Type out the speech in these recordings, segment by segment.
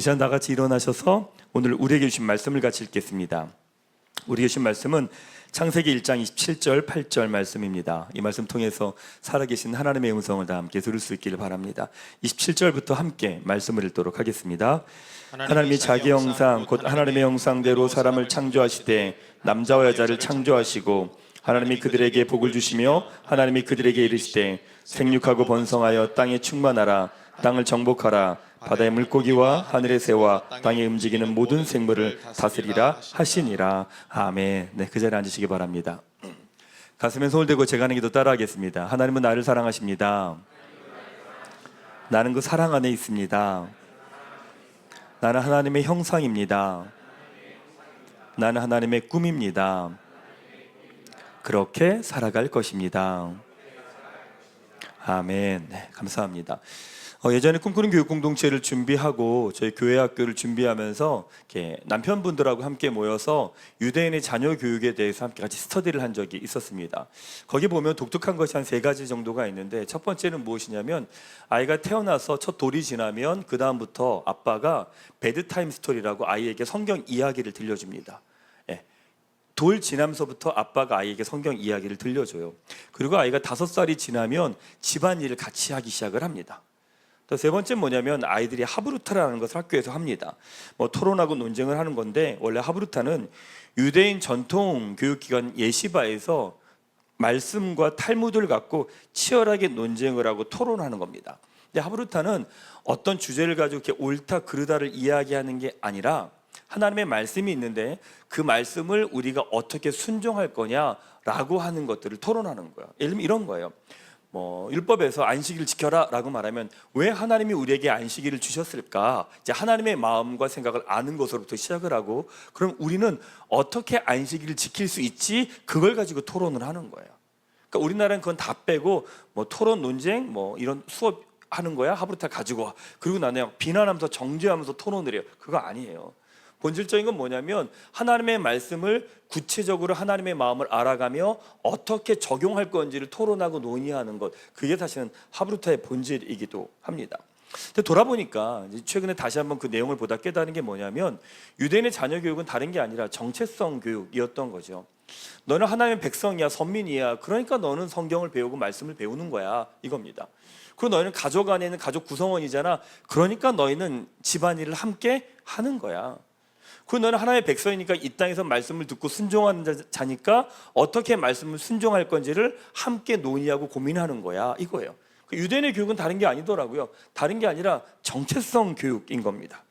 시간 다 같이 일어나셔서 오늘 우리에게 주신 말씀을 같이 읽겠습니다. 우리에게 주신 말씀은 창세기 1장 27절 8절 말씀입니다. 이 말씀 통해서 살아계신 하나님의 음성을 다 함께 들을 수 있기를 바랍니다. 27절부터 함께 말씀을 읽도록 하겠습니다. 하나님이 자기 형상 곧 하나님의 형상대로 사람을 창조하시되 남자와 여자를 창조하시고 하나님이 그들에게 복을 주시며 하나님이 그들에게 이르시되 생육하고 번성하여 땅에 충만하라. 땅을 정복하라. 바다의 물고기와 하늘의 새와 땅에 움직이는 모든 생물을 다스리라 하시니라. 아멘. 네, 그 자리에 앉으시기 바랍니다. 가슴에 손을 대고 제가 하는 기도 따라하겠습니다. 하나님은 나를 사랑하십니다. 나는 그 사랑 안에 있습니다. 나는 하나님의 형상입니다. 나는 하나님의 꿈입니다. 그렇게 살아갈 것입니다. 아멘. 네, 감사합니다. 예전에 꿈꾸는 교육 공동체를 준비하고 저희 교회 학교를 준비하면서 이렇게 남편분들하고 함께 모여서 유대인의 자녀 교육에 대해서 함께 같이 스터디를 한 적이 있었습니다. 거기 보면 독특한 것이 한 3가지 정도가 있는데, 첫 번째는 무엇이냐면 아이가 태어나서 첫 돌이 지나면 그 다음부터 아빠가 베드타임 스토리라고 아이에게 성경 이야기를 들려줍니다. 돌 지나면서부터 아빠가 아이에게 성경 이야기를 들려줘요. 그리고 아이가 5살이 지나면 집안일을 같이 하기 시작을 합니다. 또 3번째는 뭐냐면 아이들이 하브루타라는 것을 학교에서 합니다. 토론하고 논쟁을 하는 건데, 원래 하브루타는 유대인 전통 교육기관 예시바에서 말씀과 탈무드를 갖고 치열하게 논쟁을 하고 토론하는 겁니다. 근데 하브루타는 어떤 주제를 가지고 이렇게 옳다 그르다를 이야기하는 게 아니라 하나님의 말씀이 있는데 그 말씀을 우리가 어떻게 순종할 거냐라고 하는 것들을 토론하는 거예요. 예를 들면 이런 거예요. 율법에서 안식일을 지켜라 라고 말하면 왜 하나님이 우리에게 안식일을 주셨을까? 이제 하나님의 마음과 생각을 아는 것으로부터 시작을 하고, 그럼 우리는 어떻게 안식일을 지킬 수 있지? 그걸 가지고 토론을 하는 거예요. 그러니까 우리나라는 그건 다 빼고 토론, 논쟁, 이런 수업 하는 거야. 하브루타 가지고 와. 그리고 나는 비난하면서 정죄하면서 토론을 해요. 그거 아니에요. 본질적인 건 뭐냐면 하나님의 말씀을 구체적으로 하나님의 마음을 알아가며 어떻게 적용할 건지를 토론하고 논의하는 것, 그게 사실은 하브루타의 본질이기도 합니다. 근데 돌아보니까 최근에 다시 한번 그 내용을 보다 깨달은 게 뭐냐면 유대인의 자녀 교육은 다른 게 아니라 정체성 교육이었던 거죠. 너는 하나님의 백성이야, 선민이야. 그러니까 너는 성경을 배우고 말씀을 배우는 거야, 이겁니다. 그리고 너희는 가족 안에 있는 가족 구성원이잖아. 그러니까 너희는 집안일을 함께 하는 거야. 그리고 너는 하나님의 백성이니까 이 땅에서 말씀을 듣고 순종하는 자니까 어떻게 말씀을 순종할 건지를 함께 논의하고 고민하는 거야, 이거예요. 유대인의 교육은 다른 게 아니더라고요. 다른 게 아니라 정체성 교육인 겁니다.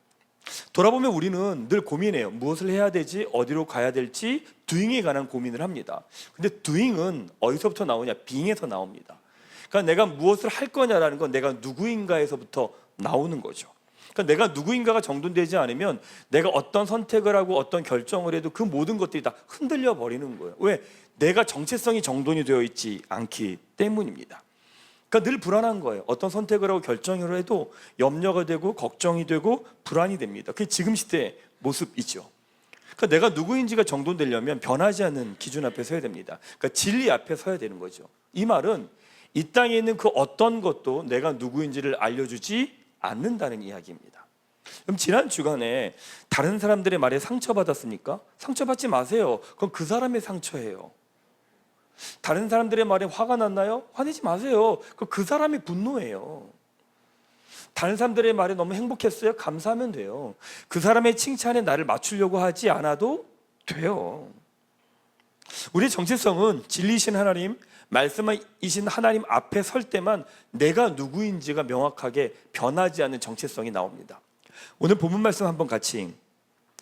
돌아보면 우리는 늘 고민해요. 무엇을 해야 되지? 어디로 가야 될지? doing에 관한 고민을 합니다. 근데 doing은 어디서부터 나오냐? being에서 나옵니다. 그러니까 내가 무엇을 할 거냐라는 건 내가 누구인가에서부터 나오는 거죠. 그러니까 내가 누구인가가 정돈되지 않으면 내가 어떤 선택을 하고 어떤 결정을 해도 그 모든 것들이 다 흔들려 버리는 거예요. 왜? 내가 정체성이 정돈이 되어 있지 않기 때문입니다. 그러니까 늘 불안한 거예요. 어떤 선택을 하고 결정을 해도 염려가 되고 걱정이 되고 불안이 됩니다. 그게 지금 시대의 모습이죠. 그러니까 내가 누구인지가 정돈되려면 변하지 않는 기준 앞에 서야 됩니다. 그러니까 진리 앞에 서야 되는 거죠. 이 말은 이 땅에 있는 그 어떤 것도 내가 누구인지를 알려주지 않는다는 이야기입니다. 그럼 지난 주간에 다른 사람들의 말에 상처받았습니까? 상처받지 마세요. 그건 그 사람의 상처예요. 다른 사람들의 말에 화가 났나요? 화내지 마세요. 그건 그 사람의 분노예요. 다른 사람들의 말에 너무 행복했어요? 감사하면 돼요. 그 사람의 칭찬에 나를 맞추려고 하지 않아도 돼요. 우리의 정체성은 진리이신 하나님, 말씀이신 하나님 앞에 설 때만 내가 누구인지가 명확하게 변하지 않는 정체성이 나옵니다. 오늘 본문 말씀 한번 같이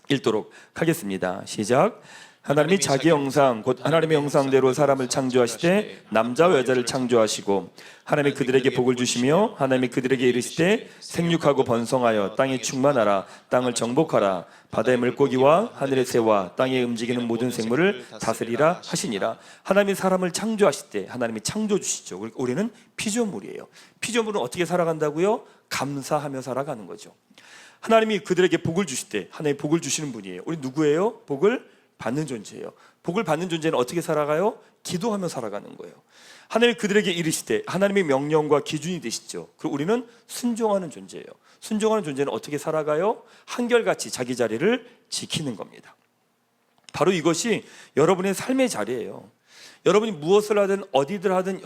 읽도록 하겠습니다. 시작. 하나님이 자기 형상 곧 하나님의 형상대로 사람을 창조하시되 남자와 여자를 창조하시고 하나님이 그들에게 복을 주시며 하나님이 그들에게 이르시되 생육하고 번성하여 땅에 충만하라. 땅을 정복하라. 바다의 물고기와 하늘의 새와 땅에 움직이는 모든 생물을 다스리라 하시니라. 하나님이 사람을 창조하실 때 하나님이 창조주시죠. 우리는 피조물이에요. 피조물은 어떻게 살아간다고요? 감사하며 살아가는 거죠. 하나님이 그들에게 복을 주실 때 하나님이 복을 주시는 분이에요. 우리 누구예요? 복을 받는 존재예요. 복을 받는 존재는 어떻게 살아가요? 기도하며 살아가는 거예요. 하나님이 그들에게 이르시되 하나님의 명령과 기준이 되시죠. 그리고 우리는 순종하는 존재예요. 순종하는 존재는 어떻게 살아가요? 한결같이 자기 자리를 지키는 겁니다. 바로 이것이 여러분의 삶의 자리예요. 여러분이 무엇을 하든 어디들 하든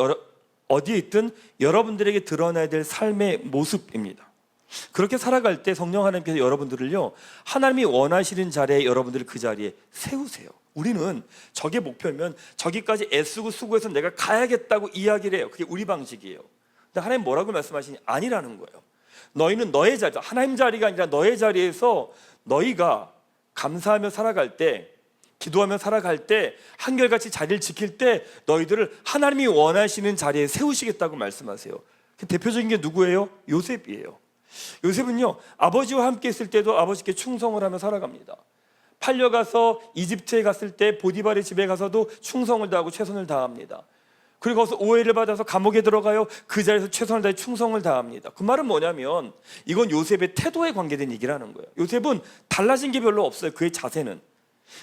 어디에 있든 여러분들에게 드러나야 될 삶의 모습입니다. 그렇게 살아갈 때 성령 하나님께서 여러분들을요, 하나님이 원하시는 자리에 여러분들을 그 자리에 세우세요. 우리는 저게 목표면 저기까지 애쓰고 수고해서 내가 가야겠다고 이야기를 해요. 그게 우리 방식이에요. 근데 하나님 뭐라고 말씀하시니? 아니라는 거예요. 너희는 너의 자리, 하나님 자리가 아니라 너의 자리에서 너희가 감사하며 살아갈 때, 기도하며 살아갈 때, 한결같이 자리를 지킬 때 너희들을 하나님이 원하시는 자리에 세우시겠다고 말씀하세요. 대표적인 게 누구예요? 요셉이에요. 요셉은요, 아버지와 함께 있을 때도 아버지께 충성을 하며 살아갑니다. 팔려가서 이집트에 갔을 때 보디발의 집에 가서도 충성을 다하고 최선을 다합니다. 그리고 거기서 오해를 받아서 감옥에 들어가요. 그 자리에서 최선을 다해 충성을 다합니다. 그 말은 뭐냐면 이건 요셉의 태도에 관계된 얘기라는 거예요. 요셉은 달라진 게 별로 없어요. 그의 자세는.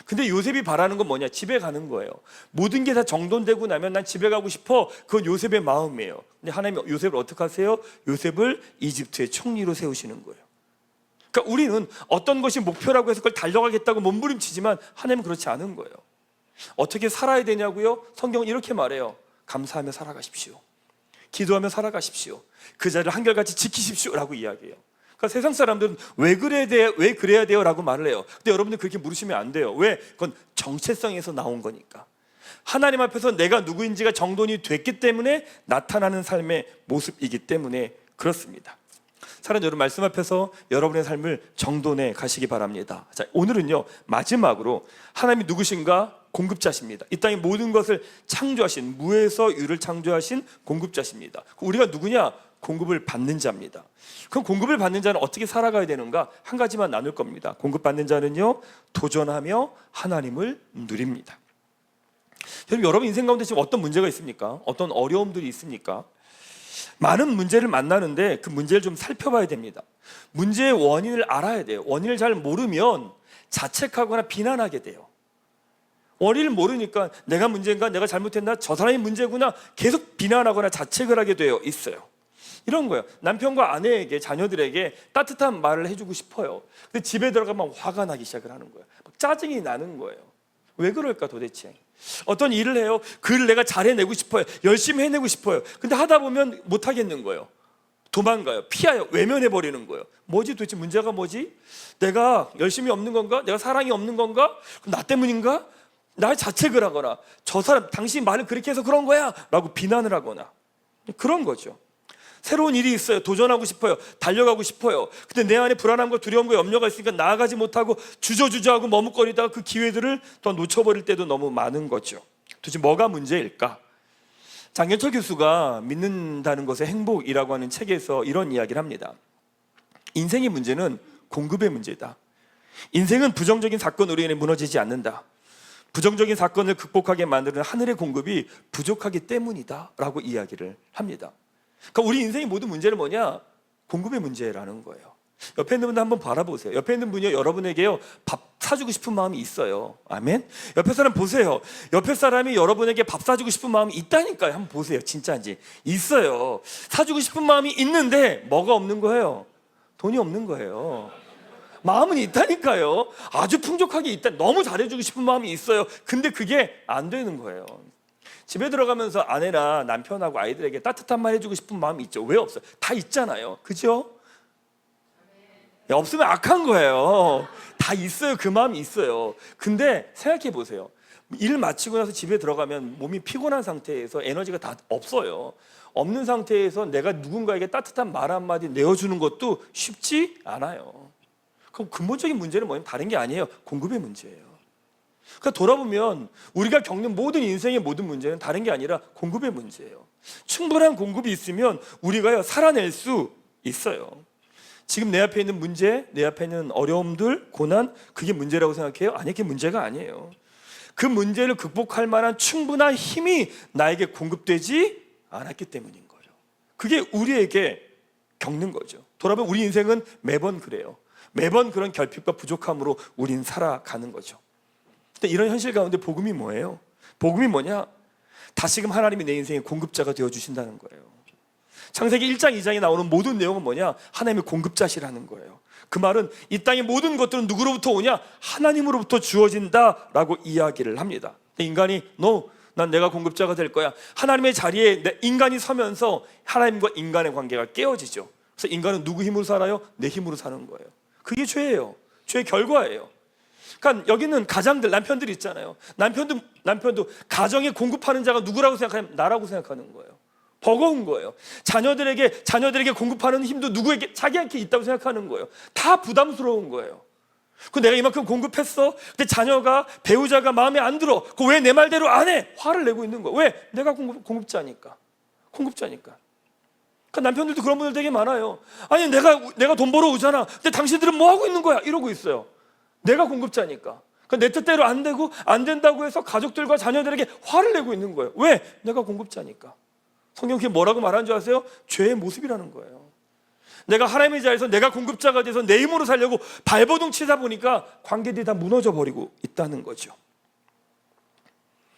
근데 요셉이 바라는 건 뭐냐? 집에 가는 거예요. 모든 게 다 정돈되고 나면 난 집에 가고 싶어. 그건 요셉의 마음이에요. 근데 하나님이 요셉을 어떻게 하세요? 요셉을 이집트의 총리로 세우시는 거예요. 그러니까 우리는 어떤 것이 목표라고 해서 그걸 달려가겠다고 몸부림치지만 하나님은 그렇지 않은 거예요. 어떻게 살아야 되냐고요? 성경은 이렇게 말해요. 감사하며 살아가십시오. 기도하며 살아가십시오. 그 자리를 한결같이 지키십시오 라고 이야기해요. 그러니까 세상 사람들은 왜 그래야 돼요? 라고 말을 해요. 근데 여러분들 그렇게 물으시면 안 돼요. 왜? 그건 정체성에서 나온 거니까. 하나님 앞에서 내가 누구인지가 정돈이 됐기 때문에 나타나는 삶의 모습이기 때문에 그렇습니다. 사랑하는 여러분, 말씀 앞에서 여러분의 삶을 정돈해 가시기 바랍니다. 자, 오늘은요, 마지막으로 하나님이 누구신가? 공급자십니다. 이 땅의 모든 것을 창조하신, 무에서 유를 창조하신 공급자십니다. 우리가 누구냐? 공급을 받는 자입니다. 그럼 공급을 받는 자는 어떻게 살아가야 되는가? 한 가지만 나눌 겁니다. 공급받는 자는요, 도전하며 하나님을 누립니다. 여러분 인생 가운데 지금 어떤 문제가 있습니까? 어떤 어려움들이 있습니까? 많은 문제를 만나는데 그 문제를 좀 살펴봐야 됩니다. 문제의 원인을 알아야 돼요. 원인을 잘 모르면 자책하거나 비난하게 돼요. 원인을 모르니까 내가 문제인가? 내가 잘못했나? 저 사람이 문제구나. 계속 비난하거나 자책을 하게 되어 있어요. 이런 거예요. 남편과 아내에게, 자녀들에게 따뜻한 말을 해주고 싶어요. 근데 집에 들어가면 화가 나기 시작을 하는 거예요. 막 짜증이 나는 거예요. 왜 그럴까 도대체? 어떤 일을 해요. 그를 내가 잘해내고 싶어요. 열심히 해내고 싶어요. 근데 하다 보면 못하겠는 거예요. 도망가요. 피하요. 외면해버리는 거예요. 뭐지 도대체 문제가 뭐지? 내가 열심히 없는 건가? 내가 사랑이 없는 건가? 그럼 나 때문인가? 날 자책을 하거나 저 사람 당신 말을 그렇게 해서 그런 거야 라고 비난을 하거나 그런 거죠. 새로운 일이 있어요. 도전하고 싶어요. 달려가고 싶어요. 근데 내 안에 불안함과 두려움과 염려가 있으니까 나아가지 못하고 주저주저하고 머뭇거리다가 그 기회들을 또 놓쳐버릴 때도 너무 많은 거죠. 도대체 뭐가 문제일까? 장현철 교수가 믿는다는 것의 행복이라고 하는 책에서 이런 이야기를 합니다. 인생의 문제는 공급의 문제다. 인생은 부정적인 사건으로 인해 무너지지 않는다. 부정적인 사건을 극복하게 만드는 하늘의 공급이 부족하기 때문이다 라고 이야기를 합니다. 그러니까 우리 인생의 모든 문제는 뭐냐? 공급의 문제라는 거예요. 옆에 있는 분들 한번 바라보세요. 옆에 있는 분이요, 여러분에게요 밥 사주고 싶은 마음이 있어요. 아멘. 옆에 사람 보세요. 옆에 사람이 여러분에게 밥 사주고 싶은 마음이 있다니까요. 한번 보세요. 진짜인지. 있어요. 사주고 싶은 마음이 있는데 뭐가 없는 거예요? 돈이 없는 거예요. 마음은 있다니까요. 아주 풍족하게 있다. 너무 잘해주고 싶은 마음이 있어요. 근데 그게 안 되는 거예요. 집에 들어가면서 아내나 남편하고 아이들에게 따뜻한 말 해주고 싶은 마음이 있죠. 왜 없어요? 다 있잖아요. 그죠? 없으면 악한 거예요. 다 있어요. 그 마음이 있어요. 근데 생각해 보세요. 일 마치고 나서 집에 들어가면 몸이 피곤한 상태에서 에너지가 다 없어요. 없는 상태에서 내가 누군가에게 따뜻한 말 한마디 내어주는 것도 쉽지 않아요. 그럼 근본적인 문제는 뭐냐면 다른 게 아니에요. 공급의 문제예요. 그러니까 돌아보면 우리가 겪는 모든 인생의 모든 문제는 다른 게 아니라 공급의 문제예요. 충분한 공급이 있으면 우리가 살아낼 수 있어요. 지금 내 앞에 있는 문제, 내 앞에 있는 어려움들, 고난, 그게 문제라고 생각해요? 아니, 그게 문제가 아니에요. 그 문제를 극복할 만한 충분한 힘이 나에게 공급되지 않았기 때문인 거죠. 그게 우리에게 겪는 거죠. 돌아보면 우리 인생은 매번 그래요. 매번 그런 결핍과 부족함으로 우린 살아가는 거죠. 근데 이런 현실 가운데 복음이 뭐예요? 복음이 뭐냐? 다시금 하나님이 내 인생의 공급자가 되어주신다는 거예요. 창세기 1장 2장에 나오는 모든 내용은 뭐냐? 하나님의 공급자시라는 거예요. 그 말은 이 땅의 모든 것들은 누구로부터 오냐? 하나님으로부터 주어진다라고 이야기를 합니다. 인간이 난 내가 공급자가 될 거야. 하나님의 자리에 인간이 서면서 하나님과 인간의 관계가 깨어지죠. 그래서 인간은 누구 힘으로 살아요? 내 힘으로 사는 거예요. 그게 죄예요. 죄의 결과예요. 그러니까 여기는 가장들, 남편들 있잖아요. 남편도 가정에 공급하는 자가 누구라고 생각하면 나라고 생각하는 거예요. 버거운 거예요. 자녀들에게 공급하는 힘도 누구에게? 자기한테 있다고 생각하는 거예요. 다 부담스러운 거예요. 내가 이만큼 공급했어. 근데 배우자가 마음에 안 들어. 왜 내 말대로 안 해? 화를 내고 있는 거예요. 왜? 내가 공급자니까. 그러니까 남편들도 그런 분들 되게 많아요. 아니 내가 돈 벌어 오잖아. 근데 당신들은 뭐 하고 있는 거야? 이러고 있어요. 내가 공급자니까. 내 뜻대로 안 되고 안 된다고 해서 가족들과 자녀들에게 화를 내고 있는 거예요. 왜? 내가 공급자니까. 성경 그게 뭐라고 말하는 줄 아세요? 죄의 모습이라는 거예요. 내가 하나님의 자리에서 내가 공급자가 돼서 내 힘으로 살려고 발버둥 치다 보니까 관계들이 다 무너져 버리고 있다는 거죠.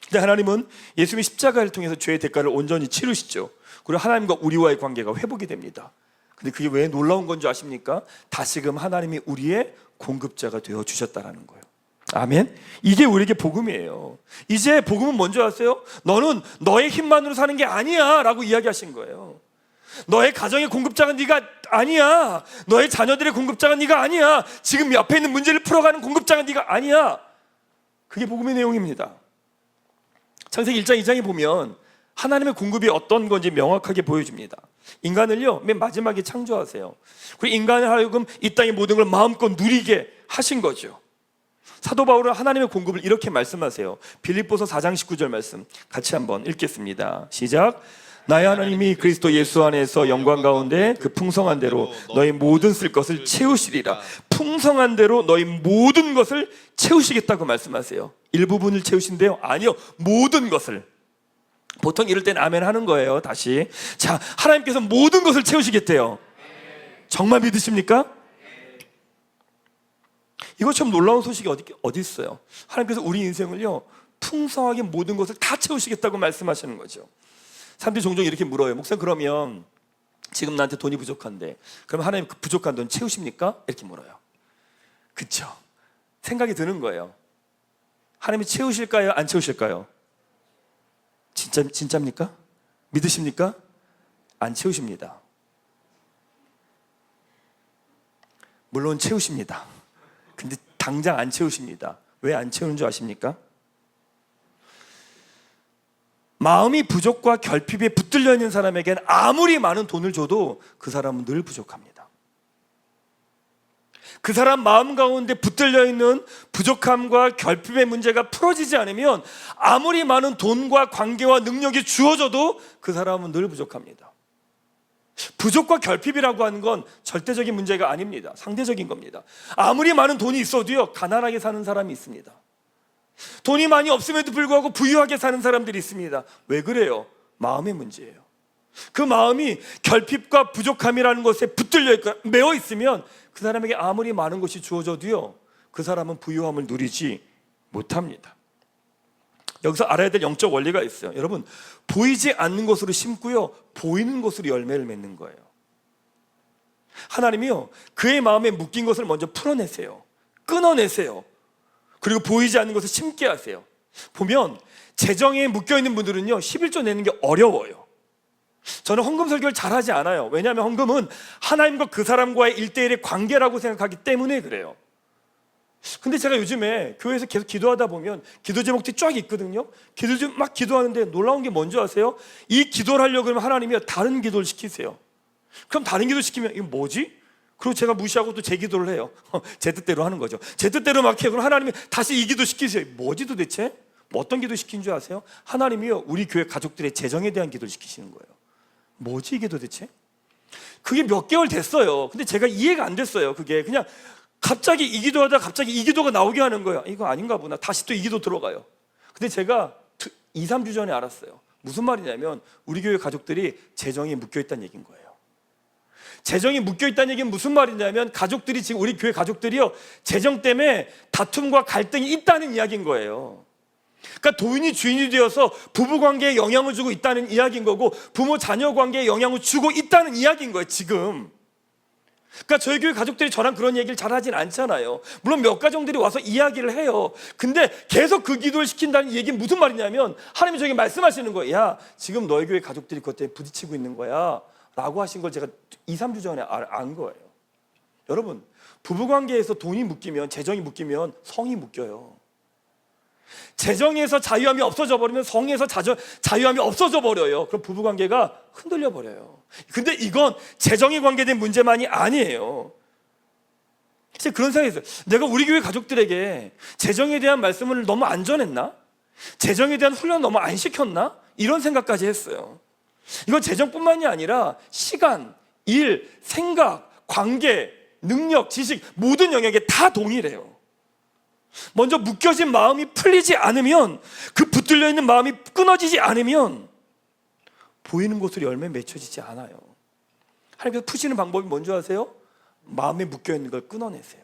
근데 하나님은 예수님의 십자가를 통해서 죄의 대가를 온전히 치르시죠. 그리고 하나님과 우리와의 관계가 회복이 됩니다. 근데 그게 왜 놀라운 건 줄 아십니까? 다시금 하나님이 우리의 공급자가 되어 주셨다라는 거예요. 아멘. 이게 우리에게 복음이에요. 이제 복음은 뭔지 아세요? 너는 너의 힘만으로 사는 게 아니야 라고 이야기하신 거예요. 너의 가정의 공급자가 네가 아니야. 너의 자녀들의 공급자가 네가 아니야. 지금 옆에 있는 문제를 풀어가는 공급자가 네가 아니야. 그게 복음의 내용입니다. 창세기 1장 2장에 보면 하나님의 공급이 어떤 건지 명확하게 보여줍니다. 인간을요 맨 마지막에 창조하세요. 그리고 인간을 하여금 이 땅의 모든 걸 마음껏 누리게 하신 거죠. 사도 바울은 하나님의 공급을 이렇게 말씀하세요. 빌립보서 4장 19절 말씀 같이 한번 읽겠습니다. 시작. 나의 하나님이 그리스도 예수 안에서 영광 가운데 그 풍성한 대로 너희 모든 쓸 것을 채우시리라. 풍성한 대로 너희 모든 것을 채우시겠다고 말씀하세요. 일부분을 채우신대요? 아니요, 모든 것을. 보통 이럴 땐 아멘 하는 거예요. 다시 자, 하나님께서 모든 것을 채우시겠대요. 정말 믿으십니까? 이것처럼 놀라운 소식이 어디 있어요? 하나님께서 우리 인생을요 풍성하게 모든 것을 다 채우시겠다고 말씀하시는 거죠. 사람들이 종종 이렇게 물어요. 목사님, 그러면 지금 나한테 돈이 부족한데 그럼 하나님 그 부족한 돈 채우십니까? 이렇게 물어요. 그쵸? 생각이 드는 거예요. 하나님이 채우실까요? 안 채우실까요? 진짜입니까? 믿으십니까? 안 채우십니다. 물론 채우십니다. 근데 당장 안 채우십니다. 왜 안 채우는 줄 아십니까? 마음이 부족과 결핍에 붙들려 있는 사람에겐 아무리 많은 돈을 줘도 그 사람은 늘 부족합니다. 그 사람 마음 가운데 붙들려 있는 부족함과 결핍의 문제가 풀어지지 않으면 아무리 많은 돈과 관계와 능력이 주어져도 그 사람은 늘 부족합니다. 부족과 결핍이라고 하는 건 절대적인 문제가 아닙니다. 상대적인 겁니다. 아무리 많은 돈이 있어도요 가난하게 사는 사람이 있습니다. 돈이 많이 없음에도 불구하고 부유하게 사는 사람들이 있습니다. 왜 그래요? 마음의 문제예요. 그 마음이 결핍과 부족함이라는 것에 붙들려 있고 매어 있으면 그 사람에게 아무리 많은 것이 주어져도요 그 사람은 부유함을 누리지 못합니다. 여기서 알아야 될 영적 원리가 있어요. 여러분, 보이지 않는 것으로 심고요 보이는 것으로 열매를 맺는 거예요. 하나님이요 그의 마음에 묶인 것을 먼저 풀어내세요. 끊어내세요. 그리고 보이지 않는 것을 심게 하세요. 보면 재정에 묶여있는 분들은요 11조 내는 게 어려워요. 저는 헌금 설교를 잘하지 않아요. 왜냐하면 헌금은 하나님과 그 사람과의 1대1의 관계라고 생각하기 때문에 그래요. 근데 제가 요즘에 교회에서 계속 기도하다 보면 기도 제목들이 쫙 있거든요. 막 기도하는데 놀라운 게 뭔지 아세요? 이 기도를 하려고 그러면 하나님이 다른 기도를 시키세요. 그럼 다른 기도 시키면 이거 뭐지? 그리고 제가 무시하고 또 제 기도를 해요. 제 뜻대로 하는 거죠. 제 뜻대로 막 해요. 그럼 하나님이 다시 이 기도 시키세요. 뭐지 도대체? 뭐 어떤 기도 시킨 줄 아세요? 하나님이요 우리 교회 가족들의 재정에 대한 기도를 시키시는 거예요. 뭐지 이게 도대체? 그게 몇 개월 됐어요. 근데 제가 이해가 안 됐어요. 그게 그냥 갑자기 이 기도하다 갑자기 이 기도가 나오게 하는 거예요. 이거 아닌가 보나. 다시 또 이 기도 들어가요. 근데 제가 2, 3주 전에 알았어요. 무슨 말이냐면 우리 교회 가족들이 재정에 묶여있다는 얘기인 거예요. 재정이 묶여있다는 얘기는 무슨 말이냐면 가족들이 지금 우리 교회 가족들이요 재정 때문에 다툼과 갈등이 있다는 이야기인 거예요. 그러니까 도인이 주인이 되어서 부부 관계에 영향을 주고 있다는 이야기인 거고, 부모 자녀 관계에 영향을 주고 있다는 이야기인 거예요 지금. 그러니까 저희 교회 가족들이 저랑 그런 얘기를 잘 하진 않잖아요. 물론 몇 가정들이 와서 이야기를 해요. 근데 계속 그 기도를 시킨다는 얘기는 무슨 말이냐면, 하나님이 저에게 말씀하시는 거예요. 야, 지금 너희 교회 가족들이 그것 때문에 부딪히고 있는 거야 라고 하신 걸 제가 2-3주 전에 안 거예요. 여러분, 부부관계에서 돈이 묶이면, 재정이 묶이면 성이 묶여요. 재정에서 자유함이 없어져 버리면 성에서 자유함이 없어져 버려요. 그럼 부부관계가 흔들려 버려요. 근데 이건 재정에 관계된 문제만이 아니에요. 진짜 그런 생각이 있어요. 내가 우리 교회 가족들에게 재정에 대한 말씀을 너무 안 전했나? 재정에 대한 훈련 너무 안 시켰나? 이런 생각까지 했어요. 이건 재정뿐만이 아니라 시간, 일, 생각, 관계, 능력, 지식, 모든 영역에 다 동일해요. 먼저 묶여진 마음이 풀리지 않으면, 그 붙들려 있는 마음이 끊어지지 않으면 보이는 곳으로 열매 맺혀지지 않아요. 하나님께서 푸시는 방법이 뭔지 아세요? 마음에 묶여 있는 걸 끊어내세요.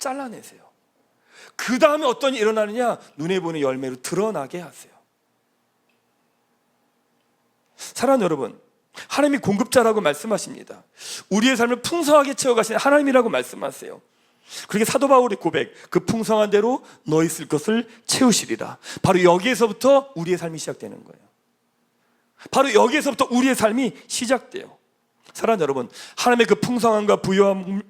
잘라내세요. 그 다음에 어떤 일이 일어나느냐? 눈에 보이는 열매로 드러나게 하세요. 사랑하는 여러분, 하나님이 공급자라고 말씀하십니다. 우리의 삶을 풍성하게 채워가시는 하나님이라고 말씀하세요. 그렇게 사도 바울의 고백, 그 풍성한 대로 너희 쓸 것을 채우시리라. 바로 여기에서부터 우리의 삶이 시작되는 거예요. 바로 여기에서부터 우리의 삶이 시작돼요. 사랑하는 여러분, 하나님의 그 풍성함과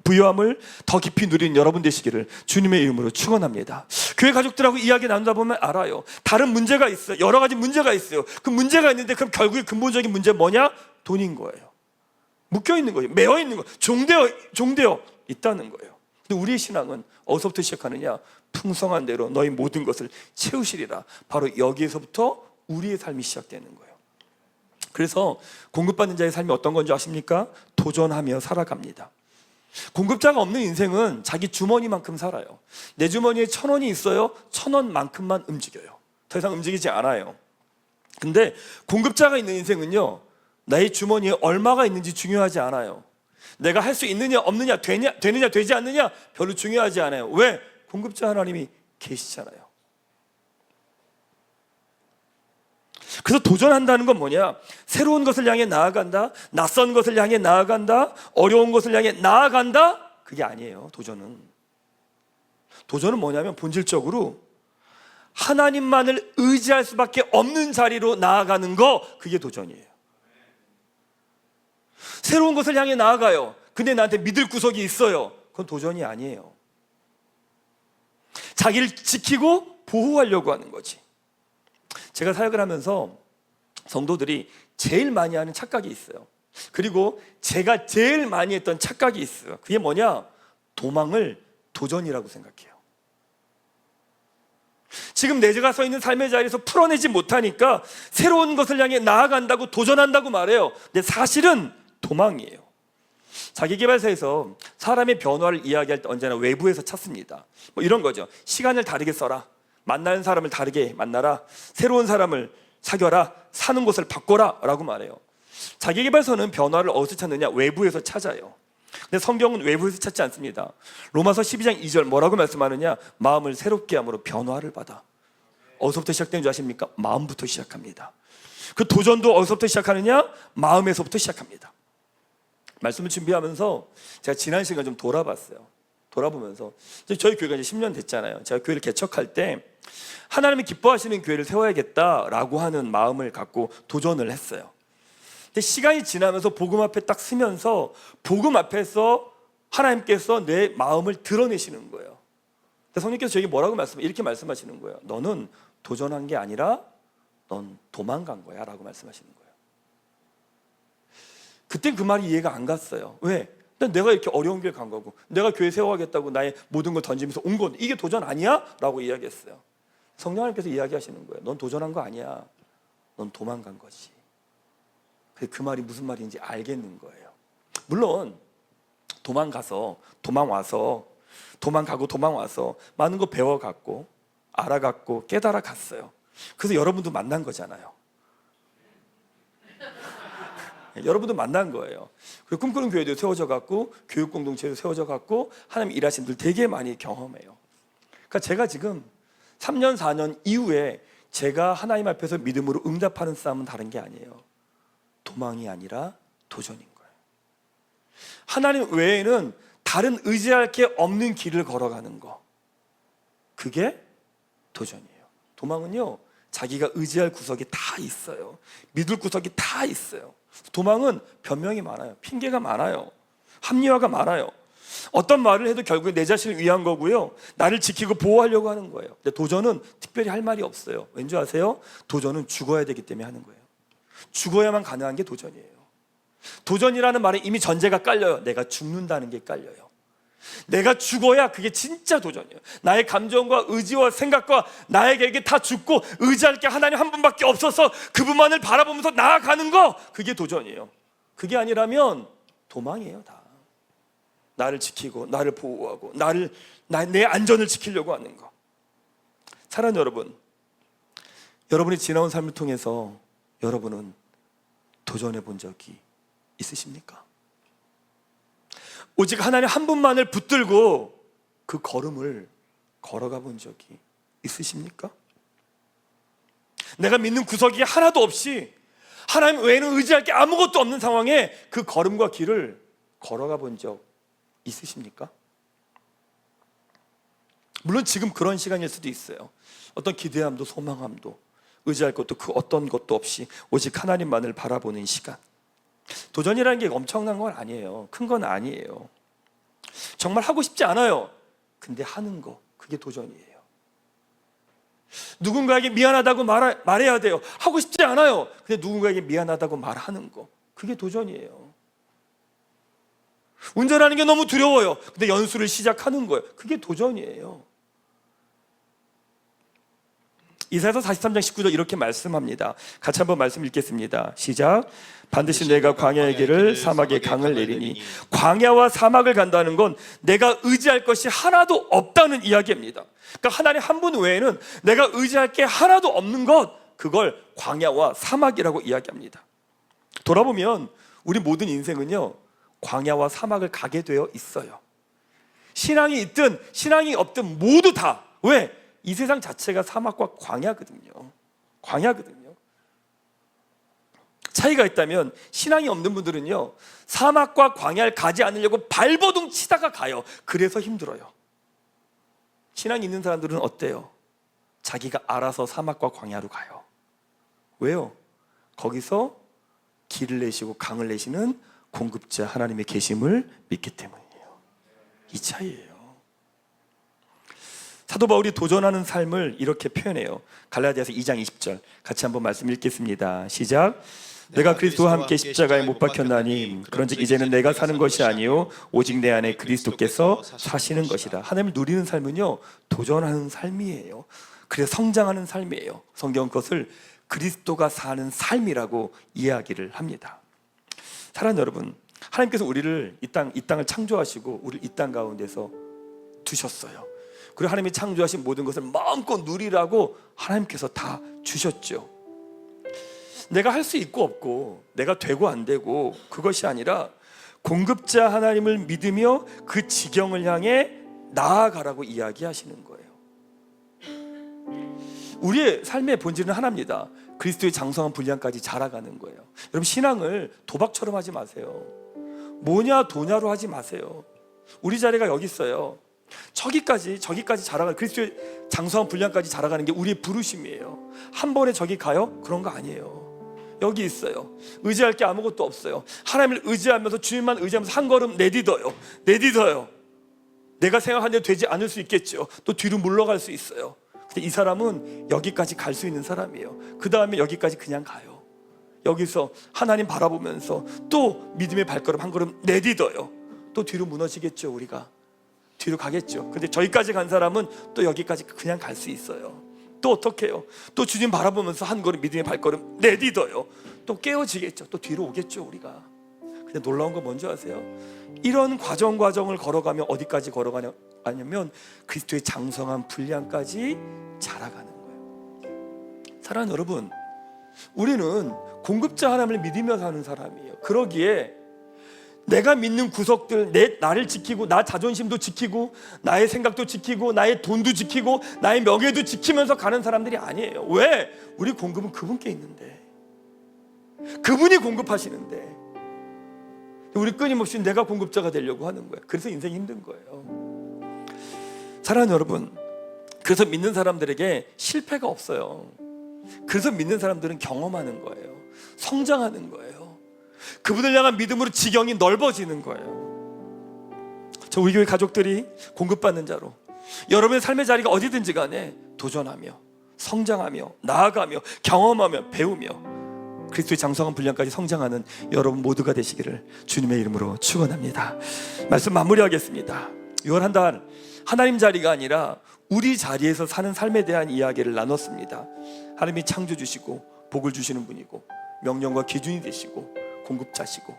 부요함을 더 깊이 누리는 여러분 되시기를 주님의 이름으로 축원합니다. 교회 가족들하고 이야기 나누다 보면 알아요. 다른 문제가 있어요. 여러 가지 문제가 있어요. 그 문제가 있는데 그럼 결국에 근본적인 문제 뭐냐? 돈인 거예요. 묶여 있는 거예요. 매여 있는 거예요. 종되어 있다는 거예요. 근데 우리의 신앙은 어디서부터 시작하느냐? 풍성한 대로 너희 모든 것을 채우시리라. 바로 여기에서부터 우리의 삶이 시작되는 거예요. 그래서 공급받는 자의 삶이 어떤 건지 아십니까? 도전하며 살아갑니다. 공급자가 없는 인생은 자기 주머니만큼 살아요. 내 주머니에 1,000원이 있어요. 1,000원만큼만 움직여요. 더 이상 움직이지 않아요. 근데 공급자가 있는 인생은요, 나의 주머니에 얼마가 있는지 중요하지 않아요. 내가 할 수 있느냐 없느냐, 되느냐 되지 않느냐 별로 중요하지 않아요. 왜? 공급자 하나님이 계시잖아요. 그래서 도전한다는 건 뭐냐? 새로운 것을 향해 나아간다, 낯선 것을 향해 나아간다, 어려운 것을 향해 나아간다. 그게 아니에요. 도전은 뭐냐면 본질적으로 하나님만을 의지할 수밖에 없는 자리로 나아가는 거, 그게 도전이에요. 새로운 것을 향해 나아가요. 근데 나한테 믿을 구석이 있어요. 그건 도전이 아니에요. 자기를 지키고 보호하려고 하는 거지. 제가 사역을 하면서 성도들이 제일 많이 하는 착각이 있어요. 그리고 제가 제일 많이 했던 착각이 있어요. 그게 뭐냐? 도망을 도전이라고 생각해요. 지금 내가 서 있는 삶의 자리에서 풀어내지 못하니까 새로운 것을 향해 나아간다고, 도전한다고 말해요. 근데 사실은 도망이에요. 자기계발서에서 사람의 변화를 이야기할 때 언제나 외부에서 찾습니다. 뭐 이런 거죠. 시간을 다르게 써라, 만나는 사람을 다르게 만나라, 새로운 사람을 사귀어라, 사는 곳을 바꿔라 라고 말해요. 자기계발서는 변화를 어디서 찾느냐? 외부에서 찾아요. 근데 성경은 외부에서 찾지 않습니다. 로마서 12장 2절 뭐라고 말씀하느냐? 마음을 새롭게 함으로 변화를 받아. 어디서부터 시작되는 줄 아십니까? 마음부터 시작합니다. 그 도전도 어디서부터 시작하느냐? 마음에서부터 시작합니다. 말씀을 준비하면서 제가 지난 시간 좀 돌아보면서 저희 교회가 이제 10년 됐잖아요. 제가 교회를 개척할 때 하나님이 기뻐하시는 교회를 세워야겠다라고 하는 마음을 갖고 도전을 했어요. 근데 시간이 지나면서 복음 앞에 딱 서면서 복음 앞에서 하나님께서 내 마음을 드러내시는 거예요. 성령께서 저에게 이렇게 말씀하시는 거예요. 너는 도전한 게 아니라 넌 도망간 거야 라고 말씀하시는 거예요. 그땐 그 말이 이해가 안 갔어요. 왜? 내가 이렇게 어려운 길 간 거고, 내가 교회 세워가겠다고 나의 모든 걸 던지면서 온 건데 이게 도전 아니야? 라고 이야기했어요. 성령 하나님께서 이야기하시는 거예요. 넌 도전한 거 아니야. 넌 도망간 거지. 그 말이 무슨 말인지 알겠는 거예요. 물론 도망가고 도망와서 많은 거 배워갔고 알아갔고 깨달아 갔어요. 그래서 여러분도 만난 거잖아요. 여러분도 만난 거예요. 그리고 꿈꾸는 교회도 세워져 갔고 교육 공동체도 세워져 갔고 하나님 일하신 분 되게 많이 경험해요. 그러니까 제가 지금 3년 4년 이후에 제가 하나님 앞에서 믿음으로 응답하는 싸움은 다른 게 아니에요. 도망이 아니라 도전인 거예요. 하나님 외에는 다른 의지할 게 없는 길을 걸어가는 거, 그게 도전이에요. 도망은요, 자기가 의지할 구석이 다 있어요. 믿을 구석이 다 있어요. 도망은 변명이 많아요. 핑계가 많아요. 합리화가 많아요. 어떤 말을 해도 결국에 내 자신을 위한 거고요, 나를 지키고 보호하려고 하는 거예요. 근데 도전은 특별히 할 말이 없어요. 왠지 아세요? 도전은 죽어야 되기 때문에 하는 거예요. 죽어야만 가능한 게 도전이에요. 도전이라는 말에 이미 전제가 깔려요. 내가 죽는다는 게 깔려요. 내가 죽어야 그게 진짜 도전이에요. 나의 감정과 의지와 생각과 나에게 이게 다 죽고 의지할 게 하나님 한 분밖에 없어서 그분만을 바라보면서 나아가는 거, 그게 도전이에요. 그게 아니라면 도망이에요. 다 나를 지키고 나를 보호하고 내 안전을 지키려고 하는 거. 사랑하는 여러분, 여러분이 지나온 삶을 통해서 여러분은 도전해 본 적이 있으십니까? 오직 하나님 한 분만을 붙들고 그 걸음을 걸어가 본 적이 있으십니까? 내가 믿는 구석이 하나도 없이 하나님 외에는 의지할 게 아무것도 없는 상황에 그 걸음과 길을 걸어가 본 적 있으십니까? 물론 지금 그런 시간일 수도 있어요. 어떤 기대함도 소망함도 의지할 것도 그 어떤 것도 없이 오직 하나님만을 바라보는 시간. 도전이라는 게 엄청난 건 아니에요. 큰 건 아니에요. 정말 하고 싶지 않아요. 근데 하는 거, 그게 도전이에요. 누군가에게 미안하다고 말해야 돼요. 하고 싶지 않아요. 근데 누군가에게 미안하다고 말하는 거, 그게 도전이에요. 운전하는 게 너무 두려워요. 근데 연수를 시작하는 거예요. 그게 도전이에요. 이사야서 43장 19절 이렇게 말씀합니다. 같이 한번 말씀 읽겠습니다. 시작. 반드시 내가 광야의 길을 사막의 강을 내리니, 광야와 사막을 간다는 건 내가 의지할 것이 하나도 없다는 이야기입니다. 그러니까 하나님 한 분 외에는 내가 의지할 게 하나도 없는 것, 그걸 광야와 사막이라고 이야기합니다. 돌아보면 우리 모든 인생은요, 광야와 사막을 가게 되어 있어요. 신앙이 있든 신앙이 없든 모두 다. 왜? 이 세상 자체가 사막과 광야거든요. 광야거든요. 차이가 있다면 신앙이 없는 분들은요, 사막과 광야를 가지 않으려고 발버둥 치다가 가요. 그래서 힘들어요. 신앙이 있는 사람들은 어때요? 자기가 알아서 사막과 광야로 가요. 왜요? 거기서 길을 내시고 강을 내시는 공급자 하나님의 계심을 믿기 때문이에요. 이 차이예요. 사도 바울이 도전하는 삶을 이렇게 표현해요. 갈라디아서 2장 20절 같이 한번 말씀 읽겠습니다. 시작. 내가 그리스도와 함께 십자가에 못 박혔나니 그런즉 이제는 내가 사는 것이 아니요 오직 내 안에 그리스도께서 사시는 것이다. 하나님을 누리는 삶은요, 도전하는 삶이에요. 그래서 성장하는 삶이에요. 성경은 그것을 그리스도가 사는 삶이라고 이야기를 합니다. 사랑하는 여러분, 하나님께서 우리를 이 땅을 창조하시고 우리를 이 땅 가운데서 두셨어요. 그리고 하나님이 창조하신 모든 것을 마음껏 누리라고 하나님께서 다 주셨죠. 내가 할 수 있고 없고 내가 되고 안 되고 그것이 아니라 공급자 하나님을 믿으며 그 지경을 향해 나아가라고 이야기하시는 거예요. 우리의 삶의 본질은 하나입니다. 그리스도의 장성한 분량까지 자라가는 거예요. 여러분, 신앙을 도박처럼 하지 마세요. 뭐냐 도냐로 하지 마세요. 우리 자리가 여기 있어요. 저기까지 자라가는, 그리스도의 장성한 분량까지 자라가는 게 우리의 부르심이에요. 한 번에 저기 가요? 그런 거 아니에요. 여기 있어요. 의지할 게 아무것도 없어요. 하나님을 의지하면서, 주님만 의지하면서 한 걸음 내딛어요. 내가 생각한 대로 되지 않을 수 있겠죠. 또 뒤로 물러갈 수 있어요. 근데 이 사람은 여기까지 갈 수 있는 사람이에요. 그 다음에 여기까지 그냥 가요. 여기서 하나님 바라보면서 또 믿음의 발걸음 한 걸음 내딛어요. 또 뒤로 무너지겠죠. 우리가 뒤로 가겠죠. 근데 저기까지 간 사람은 또 여기까지 그냥 갈 수 있어요. 또 어떻게 해요? 또 주님 바라보면서 한 걸음 믿음의 발걸음 내딛어요. 또 깨어지겠죠. 또 뒤로 오겠죠. 우리가. 근데 놀라운 건 뭔지 아세요? 이런 과정을 걸어가면 어디까지 걸어가냐면 그리스도의 장성한 분량까지 자라가는 거예요. 사랑하는 여러분, 우리는 공급자 하나님을 믿으며 사는 사람이에요. 그러기에 내가 믿는 구석들, 나를 지키고 나 자존심도 지키고 나의 생각도 지키고 나의 돈도 지키고 나의 명예도 지키면서 가는 사람들이 아니에요. 왜? 우리 공급은 그분께 있는데, 그분이 공급하시는데 우리 끊임없이 내가 공급자가 되려고 하는 거예요. 그래서 인생이 힘든 거예요. 사랑하는 여러분, 그래서 믿는 사람들에게 실패가 없어요. 그래서 믿는 사람들은 경험하는 거예요. 성장하는 거예요. 그분을 향한 믿음으로 지경이 넓어지는 거예요. 저 우리 교회 가족들이 공급받는 자로 여러분의 삶의 자리가 어디든지 간에 도전하며 성장하며 나아가며 경험하며 배우며 그리스도의 장성한 분량까지 성장하는 여러분 모두가 되시기를 주님의 이름으로 축원합니다. 말씀 마무리하겠습니다. 6월 한 달 하나님 자리가 아니라 우리 자리에서 사는 삶에 대한 이야기를 나눴습니다. 하나님이 창조주시고 복을 주시는 분이고 명령과 기준이 되시고 공급자시고,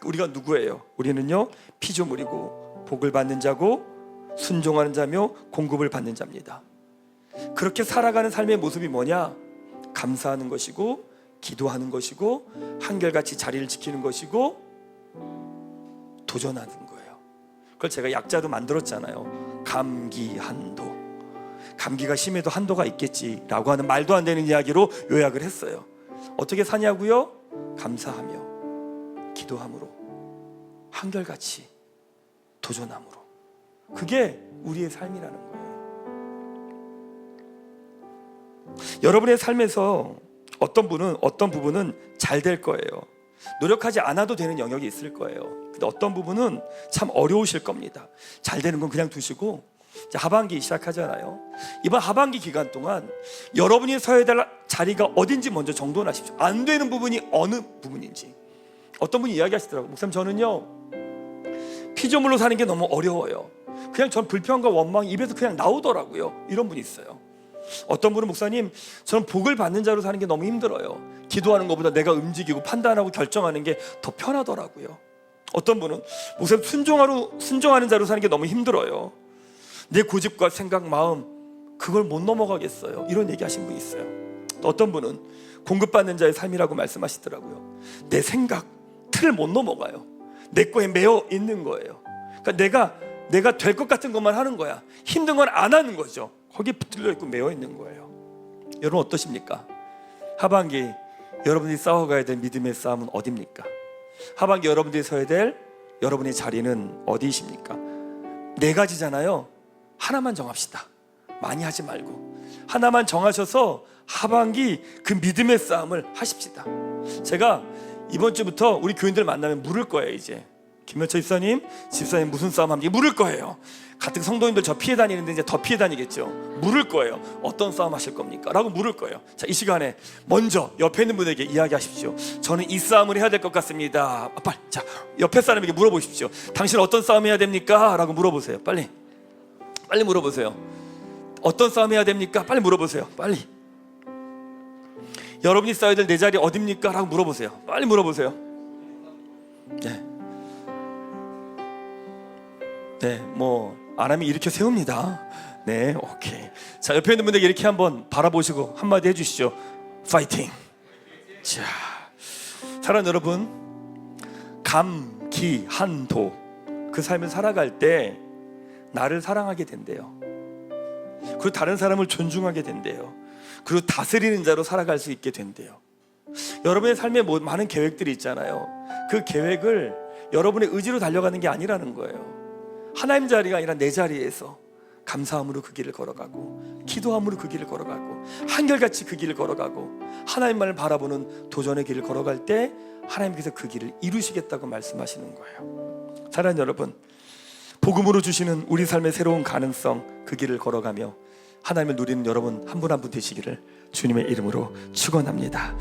우리가 누구예요? 우리는요 피조물이고 복을 받는 자고 순종하는 자며 공급을 받는 자입니다. 그렇게 살아가는 삶의 모습이 뭐냐? 감사하는 것이고 기도하는 것이고 한결같이 자리를 지키는 것이고 도전하는 거예요. 그걸 제가 약자도 만들었잖아요. 감기한도. 감기가 심해도 한도가 있겠지라고 하는 말도 안 되는 이야기로 요약을 했어요. 어떻게 사냐고요? 감사하며 기도함으로 한결같이 도전함으로. 그게 우리의 삶이라는 거예요. 여러분의 삶에서 어떤 부분은 잘 될 거예요. 노력하지 않아도 되는 영역이 있을 거예요. 근데 어떤 부분은 참 어려우실 겁니다. 잘 되는 건 그냥 두시고 이제 하반기 시작하잖아요. 이번 하반기 기간 동안 여러분이 서야 될 자리가 어딘지 먼저 정돈하십시오. 안 되는 부분이 어느 부분인지. 어떤 분이 이야기하시더라고요. 목사님, 저는요 피조물로 사는 게 너무 어려워요. 그냥 전 불평과 원망이 입에서 그냥 나오더라고요. 이런 분이 있어요. 어떤 분은 목사님, 저는 복을 받는 자로 사는 게 너무 힘들어요. 기도하는 것보다 내가 움직이고 판단하고 결정하는 게 더 편하더라고요. 어떤 분은 목사님, 순종하는 자로 사는 게 너무 힘들어요. 내 고집과 생각, 마음 그걸 못 넘어가겠어요. 이런 얘기하신 분이 있어요. 또 어떤 분은 공급받는 자의 삶이라고 말씀하시더라고요. 내 생각 틀을 못 넘어가요. 내 거에 매여 있는 거예요. 그러니까 내가 될 것 같은 것만 하는 거야. 힘든 건 안 하는 거죠. 거기에 붙들려 있고 매여 있는 거예요. 여러분 어떠십니까? 하반기 여러분들이 싸워가야 될 믿음의 싸움은 어디입니까? 하반기 여러분들이 서야 될 여러분의 자리는 어디이십니까? 4가지잖아요. 하나만 정합시다. 많이 하지 말고 하나만 정하셔서 하반기 그 믿음의 싸움을 하십시다. 제가 이번 주부터 우리 교인들 만나면 물을 거예요. 이제 김현철 집사님 무슨 싸움 합니까? 물을 거예요. 같은 성도님들 저 피해 다니는데 이제 더 피해 다니겠죠. 물을 거예요. 어떤 싸움 하실 겁니까? 라고 물을 거예요. 자, 이 시간에 먼저 옆에 있는 분에게 이야기하십시오. 저는 이 싸움을 해야 될 것 같습니다. 빨리, 자, 옆에 사람에게 물어보십시오. 당신 어떤 싸움 해야 됩니까? 라고 물어보세요. 빨리 물어보세요. 어떤 싸움 해야 됩니까? 빨리 물어보세요. 빨리. 여러분이 싸워야 될 내 자리 어딥니까? 라고 물어보세요. 빨리 물어보세요. 뭐 안 하면 일으켜 세웁니다. 네, 오케이. 자, 옆에 있는 분에게 이렇게 한번 바라보시고 한마디 해주시죠. 파이팅. 자, 사랑하는 여러분, 감기한도 그 삶을 살아갈 때 나를 사랑하게 된대요. 그리고 다른 사람을 존중하게 된대요. 그리고 다스리는 자로 살아갈 수 있게 된대요. 여러분의 삶에 많은 계획들이 있잖아요. 그 계획을 여러분의 의지로 달려가는 게 아니라는 거예요. 하나님 자리가 아니라 내 자리에서 감사함으로 그 길을 걸어가고 기도함으로 그 길을 걸어가고 한결같이 그 길을 걸어가고 하나님만을 바라보는 도전의 길을 걸어갈 때 하나님께서 그 길을 이루시겠다고 말씀하시는 거예요. 사랑하는 여러분, 복음으로 주시는 우리 삶의 새로운 가능성, 그 길을 걸어가며 하나님을 누리는 여러분 한 분 한 분 되시기를 주님의 이름으로 축원합니다.